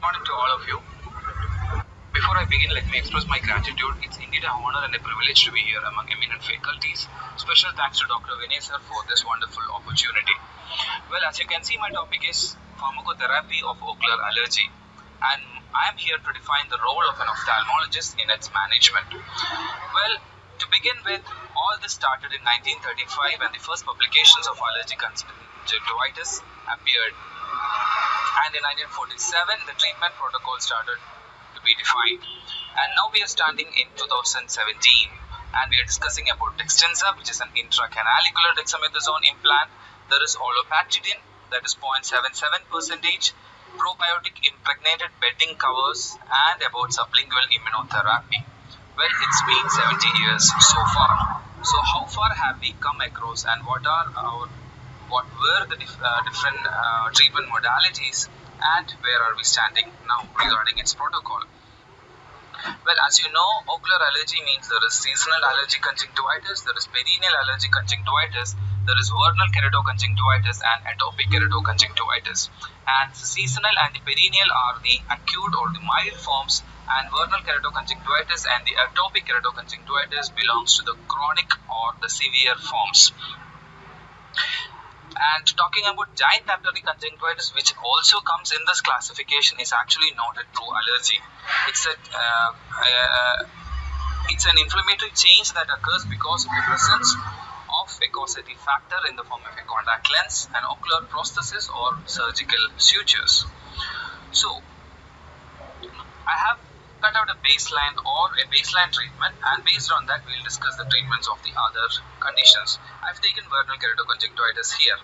Morning to all of you. Before I begin, let me express my gratitude. It's indeed an honor and a privilege to be here among eminent faculties. Special thanks to Dr. Vinay sir for this wonderful opportunity. Well, as you can see, my topic is pharmacotherapy of ocular allergy, and I am here to define the role of an ophthalmologist in its management. Well, to begin with, all this started in 1935 when the first publications of allergic conjunctivitis appeared. And in 1947, the treatment protocol started to be defined. And now we are standing in 2017, and we are discussing about Dextenza, which is an intracanalicular dexamethasone implant. There is olopatidine, that is 0.77%, probiotic impregnated bedding covers, and about sublingual immunotherapy. Well, it's been 70 years so far. So how far have we come across, and what were the different treatment modalities, and where are we standing now regarding its protocol? Well, as you know, ocular allergy means there is seasonal allergic conjunctivitis, there is perennial allergic conjunctivitis, there is vernal keratoconjunctivitis and atopic keratoconjunctivitis. And seasonal and the perennial are the acute or the mild forms, and vernal keratoconjunctivitis and the atopic keratoconjunctivitis belongs to the chronic or the severe forms. And talking about giant papillary conjunctivitis, which also comes in this classification, is actually not a true allergy. It's an inflammatory change that occurs because of the presence of a causative factor in the form of a contact lens, an ocular prosthesis, or surgical sutures. So, I have cut out a baseline treatment, and based on that we will discuss the treatments of the other conditions. I've taken vernal keratoconjunctivitis here.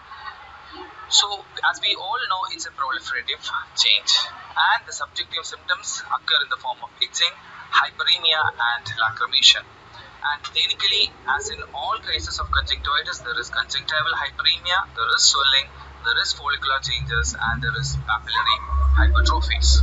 So as we all know, it's a proliferative change, and the subjective symptoms occur in the form of itching, hyperemia and lacrimation. And clinically, as in all cases of conjunctivitis, there is conjunctival hyperemia, there is swelling, there is follicular changes, and there is papillary hypertrophies.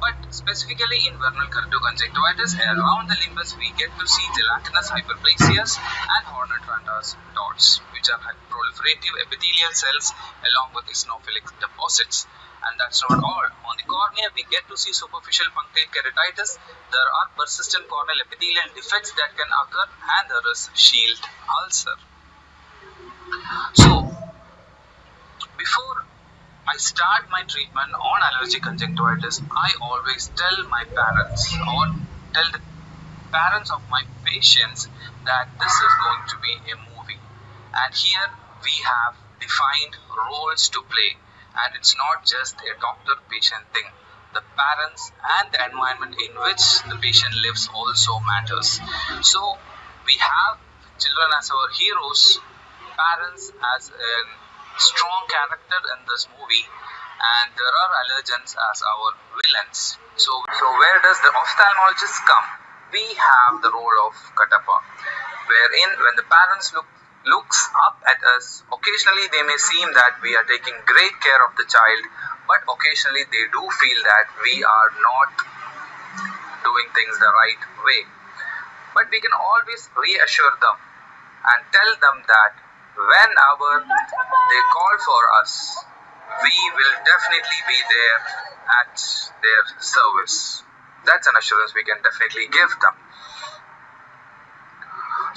But specifically in vernal keratoconjunctivitis, around the limbus we get to see gelatinous hyperplasias and Horner-Trandas dots, which are proliferative epithelial cells along with eosinophilic deposits. And that's not all. On the cornea, we get to see superficial punctate keratitis. There are persistent corneal epithelial defects that can occur, and there is shield ulcer. So, before I start my treatment on allergic conjunctivitis, I always tell my parents or tell the parents of my patients that this is going to be a movie. And here we have defined roles to play. And it's not just a doctor-patient thing. The parents and the environment in which the patient lives also matters. So we have children as our heroes, parents as a strong character in this movie, and there are allergens as our villains. So where does the ophthalmologist come? We have the role of Katappa, wherein when the parents looks up at us, occasionally they may seem that we are taking great care of the child, but occasionally they do feel that we are not doing things the right way. But we can always reassure them and tell them that whenever they call for us, we will definitely be there at their service. That's an assurance we can definitely give them.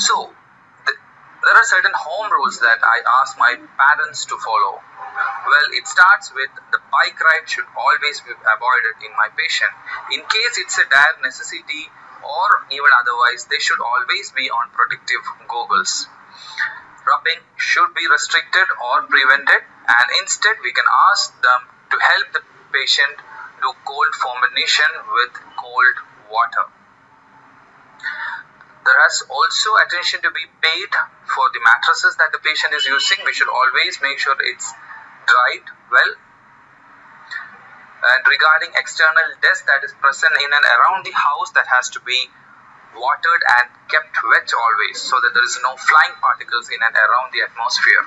So, there are certain home rules that I ask my parents to follow. Well, it starts with the bike ride should always be avoided in my patient. In case it's a dire necessity or even otherwise, they should always be on protective goggles. Rubbing should be restricted or prevented, and instead we can ask them to help the patient do cold fomination with cold water. There has also attention to be paid for the mattresses that the patient is using. We should always make sure it's dried well. And regarding external dust that is present in and around the house, that has to be watered and kept wet always, so that there is no flying particles in and around the atmosphere.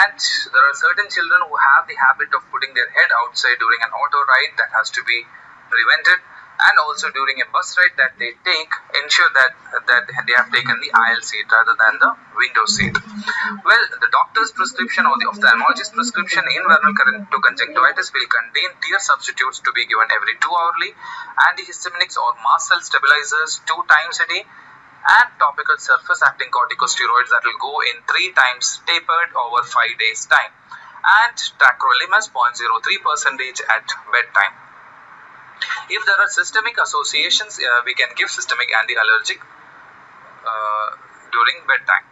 And there are certain children who have the habit of putting their head outside during an auto ride. That has to be prevented. and also during a bus ride that they take, ensure that they have taken the aisle seat rather than the window seat. Well, the doctor's prescription or the ophthalmologist's prescription in vernal conjunctivitis will contain tear substitutes to be given every 2 hourly, antihistaminics or mast cell stabilizers 2 times a day, and topical surface acting corticosteroids that will go in 3 times tapered over 5 days time, and tacrolimus 0.03% at bedtime. If there are systemic associations, we can give systemic anti-allergic during bedtime.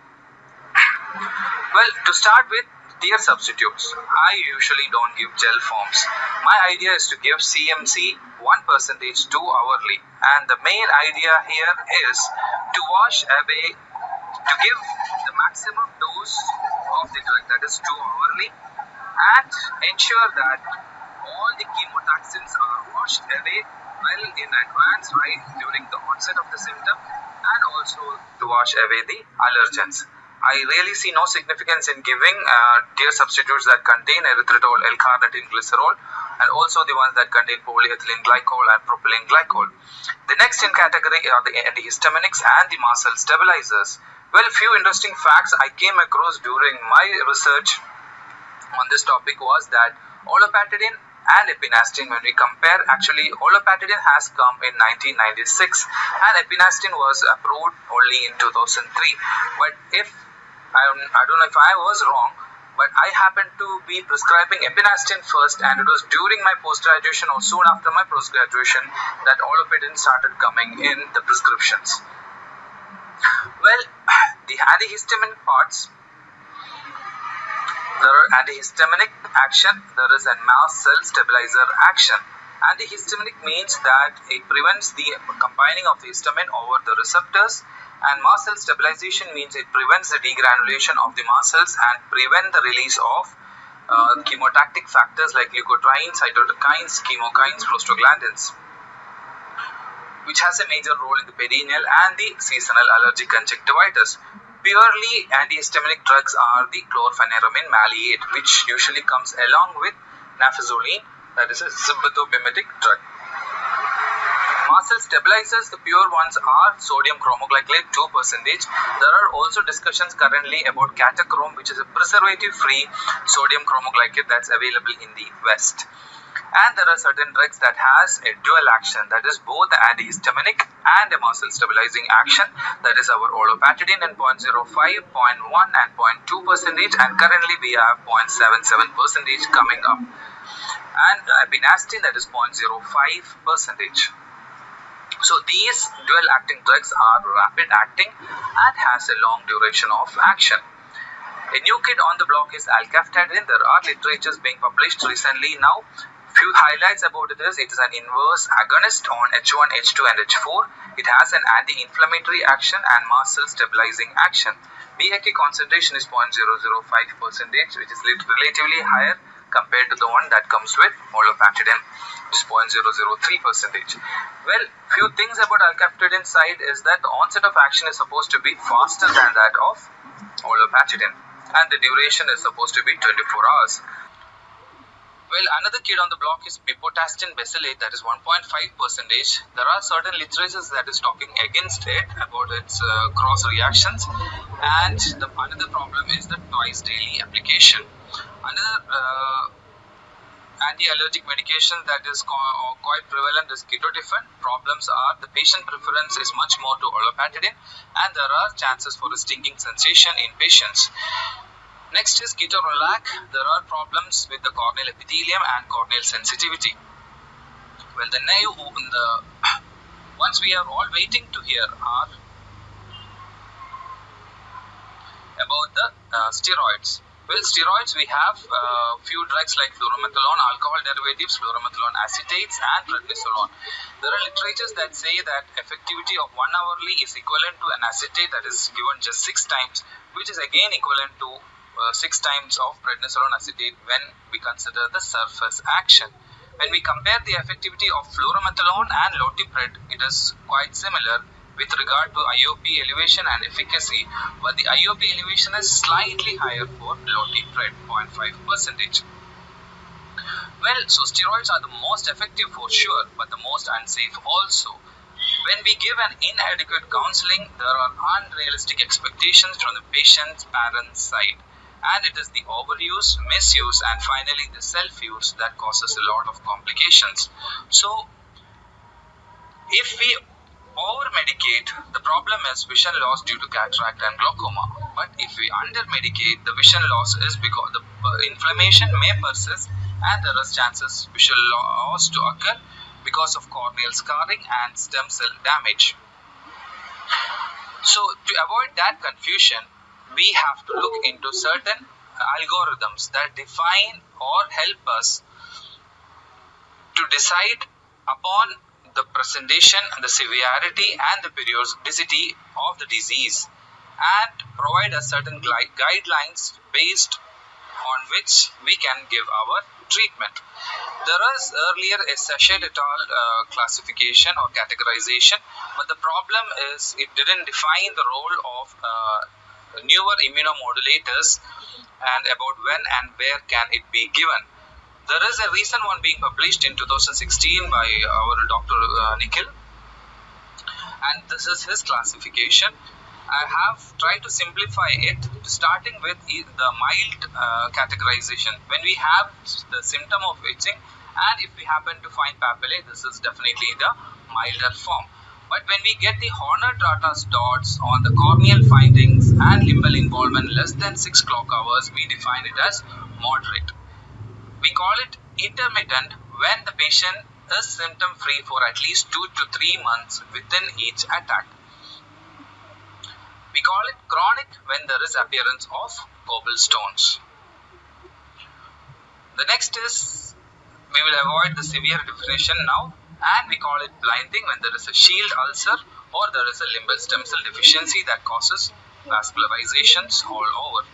Well, to start with tear substitutes, I usually don't give gel forms. My idea is to give CMC 1% 2 hourly, and the main idea here is to wash away, to give the maximum dose of the drug, that is 2 hourly, and ensure that all the chemotoxins are washed away well in advance, right during the onset of the symptom, and also to wash away the allergens. I really see no significance in giving tear substitutes that contain erythritol, L-carnitine, glycerol, and also the ones that contain polyethylene glycol and propylene glycol. The next in category are the antihistaminics and the mast cell stabilizers. Well, few interesting facts I came across during my research on this topic was that olopatadine and epinastine, when we compare, actually olopatadine has come in 1996 and epinastine was approved only in 2003. But if I don't know if I was wrong, but I happened to be prescribing epinastine first, and it was during my post-graduation or soon after my post-graduation that olopatadine started coming in the prescriptions. Well, the antihistamine parts, there are antihistaminic action, there is a mast cell stabilizer action. Antihistaminic means that it prevents the combining of the histamine over the receptors, and mast cell stabilization means it prevents the degranulation of the mast cells and prevent the release of chemotactic factors like leukotrienes, cytokines, chemokines, prostaglandins, which has a major role in the perineal and the seasonal allergic conjunctivitis. Purely antihistaminic drugs are the chlorpheniramine maleate, which usually comes along with nafazoline, that is a sympathomimetic drug. Mast cell stabilizers, the pure ones are sodium chromoglycolate 2%. There are also discussions currently about catachrome, which is a preservative-free sodium chromoglycolate that's available in the West. And there are certain drugs that has a dual action, that is both antihistaminic and a mast cell stabilizing action, that is our olopatadine in 0.05, 0.1 and 0.2%, and currently we have 0.77% coming up, and epinastine, that is 0.05%. So these dual acting drugs are rapid acting and has a long duration of action. A new kid on the block is alcaftadine. There are literatures being published recently now. Few highlights about it is an inverse agonist on H1, H2 and H4. It has an anti-inflammatory action and mast cell stabilizing action. BAK concentration is 0.005%, which is relatively higher compared to the one that comes with olopatadine, which is 0.003%. Well, few things about alcaftadine side is that the onset of action is supposed to be faster than that of olopatadine, and the duration is supposed to be 24 hours. Well, another kid on the block is pipotastin becylate, that is 1.5%. There are certain literatures that is talking against it about its cross reactions, and another problem is the twice daily application. Another anti-allergic medication that is quite prevalent is ketotifen. Problems are the patient preference is much more to olopatadine, and there are chances for a stinging sensation in patients. Next is ketorolac. There are problems with the corneal epithelium and corneal sensitivity. Well, ones we are all waiting to hear are about the steroids. Well, steroids, we have few drugs like fluorometholone, alcohol derivatives, fluorometholone acetates and prednisolone. There are literatures that say that effectivity of 1 hourly is equivalent to an acetate that is given just 6 times, which is again equivalent to 6 times of prednisolone acetate when we consider the surface action. When we compare the effectivity of fluorometholone and lotipred, it is quite similar with regard to IOP elevation and efficacy, but the IOP elevation is slightly higher for lotipred, 0.5%. Well, so steroids are the most effective for sure, but the most unsafe also. When we give an inadequate counseling, there are unrealistic expectations from the patient's parents' side. And it is the overuse, misuse, and finally the self-use that causes a lot of complications. So, if we over-medicate, the problem is vision loss due to cataract and glaucoma. But if we under-medicate, the vision loss is because the inflammation may persist and there is chances visual loss to occur because of corneal scarring and stem cell damage. So to avoid that confusion, we have to look into certain algorithms that define or help us to decide upon the presentation and the severity and the periodicity of the disease and provide us certain guidelines based on which we can give our treatment. There was earlier a Sachet et al. Classification or categorization, but the problem is it didn't define the role of newer immunomodulators and about when and where can it be given. There is a recent one being published in 2016 by our Dr. Nikhil, and this is his classification. I have tried to simplify it, starting with the mild categorization. When we have the symptom of itching and if we happen to find papillae, this is definitely the milder form. But when we get the Horner-Tratas dots on the corneal findings and limbal involvement less than 6 clock hours, we define it as moderate. We call it intermittent when the patient is symptom-free for at least 2 to 3 months within each attack. We call it chronic when there is appearance of cobblestones. The next is, we will avoid the severe definition now, and we call it blinding when there is a shield ulcer or there is a limbal stem cell deficiency that causes vascularizations all over.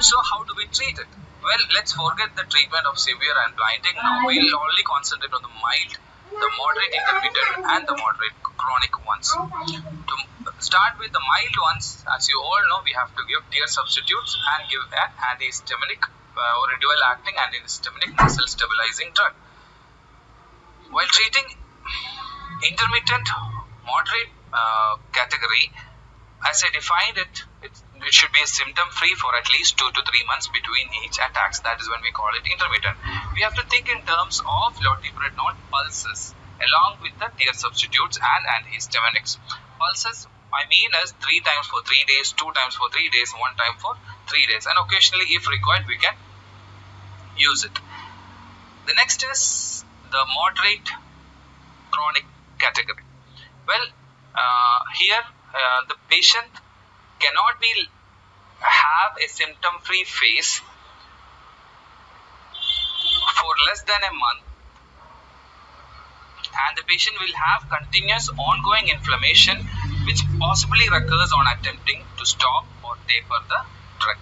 So how do we treat it? Well, let's forget the treatment of severe and blinding. Now we will only concentrate on the mild, the moderate intermittent and the moderate chronic ones. To start with the mild ones, as you all know, we have to give tear substitutes and give an antihistaminic or a dual acting antihistaminic muscle stabilizing drug. While treating intermittent moderate category, as I defined it, it should be symptom free for at least 2 to 3 months between each attacks. That is when we call it intermittent. We have to think in terms of loteprednol pulses along with the tear substitutes and antihistaminics. Pulses, I mean, is 3 times for 3 days, 2 times for 3 days, 1 time for 3 days, and occasionally if required we can use it. The next is the moderate chronic category. Well, here the patient cannot have a symptom-free phase for less than a month, and the patient will have continuous ongoing inflammation which possibly recurs on attempting to stop or taper the drug.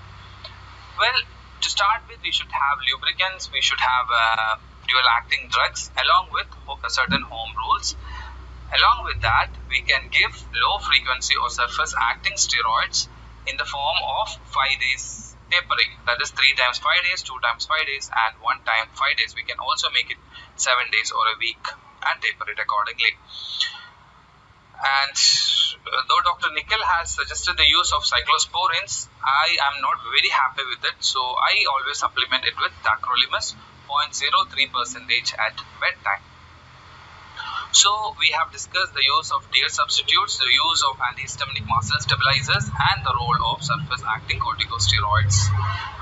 Well, to start with, we should have lubricants, we should have dual-acting drugs along with certain home rules. Along with that, we can give low-frequency or surface-acting steroids in the form of 5 days tapering. That is 3 times 5 days, 2 times 5 days, and 1 time 5 days. We can also make it 7 days or a week and taper it accordingly. And though Dr. Nikhil has suggested the use of cyclosporins, I am not very happy with it. So I always supplement it with tacrolimus 0.03% at bedtime. So we have discussed the use of tear substitutes, the use of antihistaminic muscle stabilizers, and the role of surface-acting corticosteroids.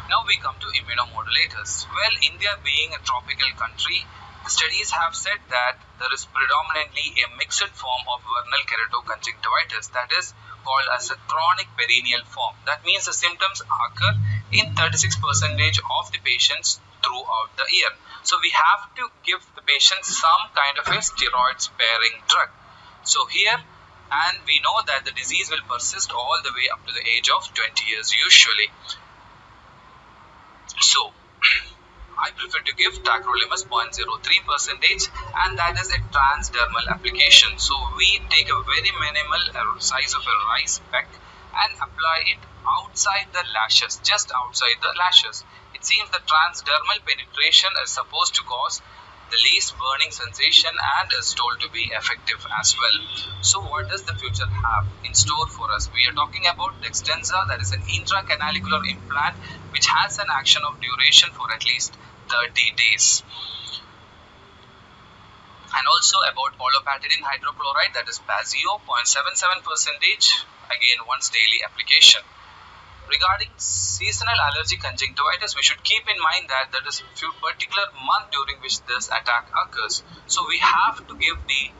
Now we come to immunomodulators. Well, India being a tropical country, studies have said that there is predominantly a mixed form of vernal keratoconjunctivitis that is called as a chronic perennial form. That means the symptoms occur in 36% of the patients throughout the year. So we have to give the patient some kind of a steroid sparing drug. So here, and we know that the disease will persist all the way up to the age of 20 years usually. So I prefer to give tacrolimus 0.03% and that is a transdermal application. So we take a very minimal size of a rice peck and apply it outside the lashes, just outside the lashes. It seems the transdermal penetration is supposed to cause the least burning sensation and is told to be effective as well. So what does the future have in store for us? We are talking about Dextenza, that is an intracanalicular implant which has an action of duration for at least 30 days. And also about olopatadine hydrochloride, that is Pazio, 0.77%, again once daily application. Regarding seasonal allergic conjunctivitis, we should keep in mind that there is a few particular month during which this attack occurs. So we have to give the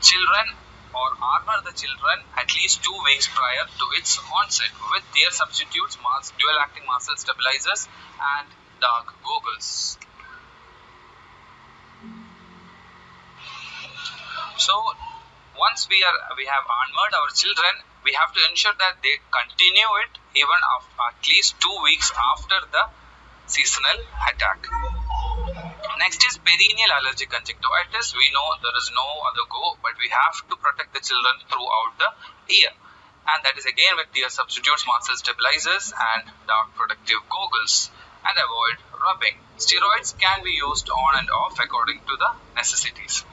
children or armor the children at least 2 weeks prior to its onset with tear substitutes, dual acting muscle stabilizers and dark goggles. So once we have armored our children, we have to ensure that they continue it even after at least 2 weeks after the seasonal attack. Next is perennial allergic conjunctivitis. We know there is no other go, but we have to protect the children throughout the year. And that is again with tear substitutes, muscle stabilizers and dark protective goggles. And avoid rubbing. Steroids can be used on and off according to the necessities.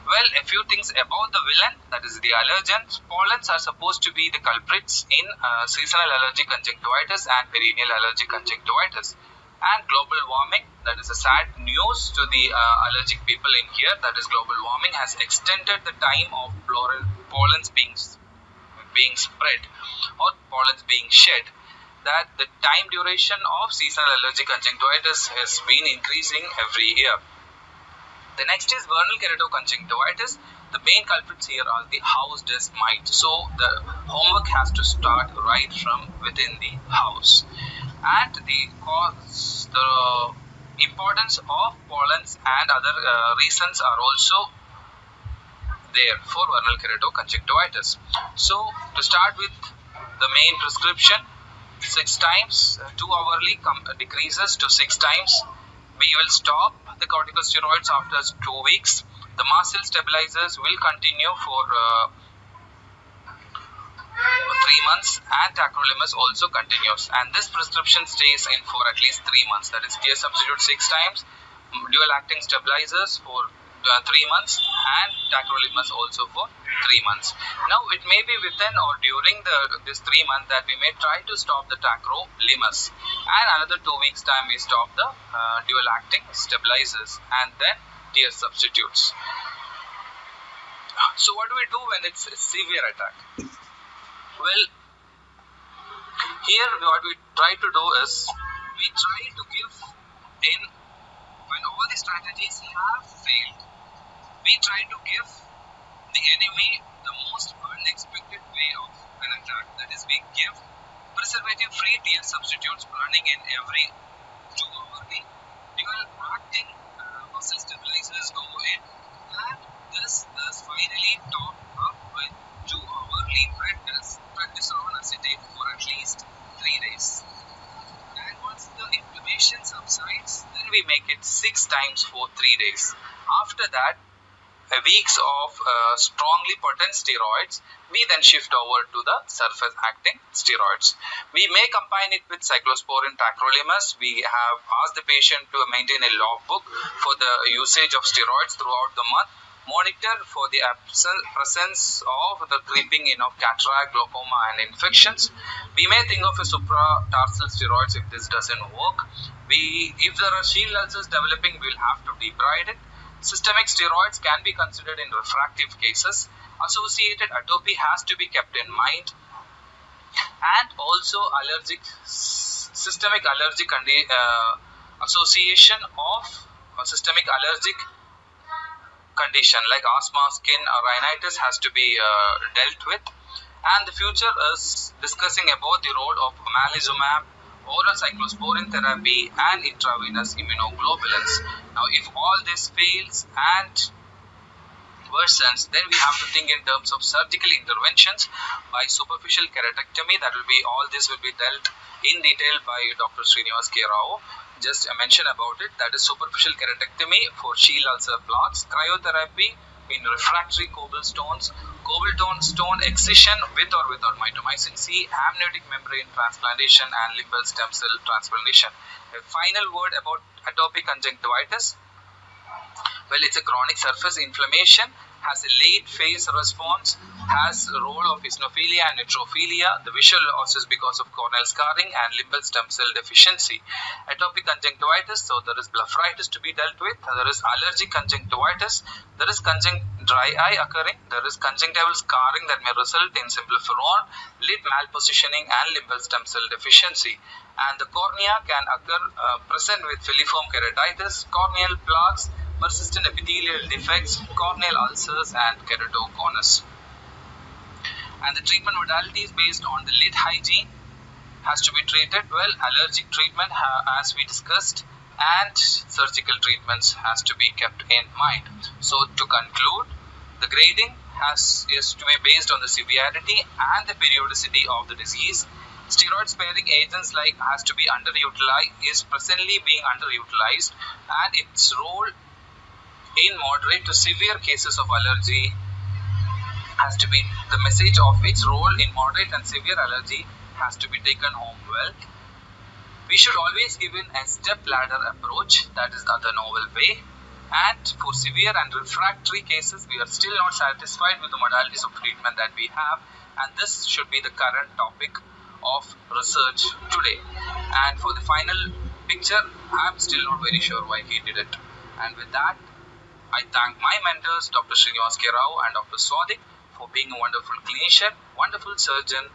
Well, a few things about the villain, that is the allergens. Pollens are supposed to be the culprits in seasonal allergic conjunctivitis and perennial allergic conjunctivitis. And global warming, that is a sad news to the allergic people in here, that is global warming has extended the time of pollens being spread or pollens being shed. That the time duration of seasonal allergic conjunctivitis has been increasing every year. The next is vernal keratoconjunctivitis. The main culprits here are the house dust mite. So the homework has to start right from within the house. And the importance of pollens and other reasons are also there for vernal keratoconjunctivitis. So to start with the main prescription, 6 times, 2 hourly decreases to 6 times. We will stop the corticosteroids after 2 weeks. The muscle stabilizers will continue for 3 months and tacrolimus also continues. And this prescription stays in for at least 3 months. That is tear substitute 6 times, dual acting stabilizers for 3 months and tacrolimus also for 3 months. Now it may be within or during this 3 months that we may try to stop the tacrolimus, and another 2 weeks time we stop the dual acting stabilizers and then tear substitutes. So what do we do when it's a severe attack? Well, here what we try to do is we try to give in when all the strategies have failed. We try to give the enemy the most unexpected way of an attack. That is, we give preservative-free tear substitutes running in every 2 hourly. Dual acting muscle stabilizers go in, and this is finally topped up with 2 hourly prednisolone acetate for at least 3 days. And once the inflammation subsides, then we make it 6 times for 3 days. After that, weeks of strongly potent steroids, we then shift over to the surface acting steroids. We may combine it with cyclosporin tacrolimus. We have asked the patient to maintain a logbook for the usage of steroids throughout the month, monitor for the presence of the creeping in of cataract, glaucoma and infections. We may think of a supratarsal steroids if this doesn't work. If there are shield ulcers developing, we will have to debride it. Systemic steroids can be considered in refractive cases. Associated atopy has to be kept in mind. And also systemic allergic association of systemic allergic condition like asthma, skin or rhinitis has to be dealt with. And the future is discussing about the role of omalizumab, oral cyclosporin therapy and intravenous immunoglobulins. Now if all this fails and worsens, then we have to think in terms of surgical interventions by superficial keratectomy. That will be, all this will be dealt in detail by Dr. Srinivas K. Rao. Just a mention about it, that is superficial keratectomy for shield ulcer plaques, cryotherapy in refractory cobblestones, cobblestone excision with or without mitomycin. C. Amniotic membrane transplantation and limbal stem cell transplantation. A final word about atopic conjunctivitis. Well, it's a chronic surface inflammation, has a late phase response, has a role of eosinophilia and neutrophilia, the visual loss is because of corneal scarring and limbal stem cell deficiency. Atopic conjunctivitis, so there is blepharitis to be dealt with, there is allergic conjunctivitis, there is dry eye occurring, there is conjunctival scarring that may result in symplepharon, lid malpositioning and limbal stem cell deficiency. And the cornea can occur present with filiform keratitis, corneal plaques, persistent epithelial defects, corneal ulcers and keratoconus. And the treatment modality is based on the lid hygiene, has to be treated well, allergic treatment as we discussed, and surgical treatments has to be kept in mind. So to conclude, the grading is to be based on the severity and the periodicity of the disease. Steroid sparing agents has to be underutilized, is presently being underutilized, and its role in moderate to severe cases of allergy has to be, the message of its role in moderate and severe allergy has to be taken home well. We should always give in a step ladder approach, that is the other novel way. And for severe and refractory cases, we are still not satisfied with the modalities of treatment that we have, and this should be the current topic of research today. And for the final picture, I am still not very sure why he did it. And with that, I thank my mentors, Dr. Srinivas K. Rao and Dr. Swadik, for being a wonderful clinician, wonderful surgeon,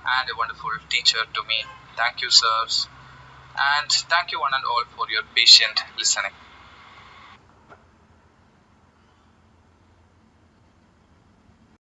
and a wonderful teacher to me. Thank you, sirs. And thank you one and all for your patient listening.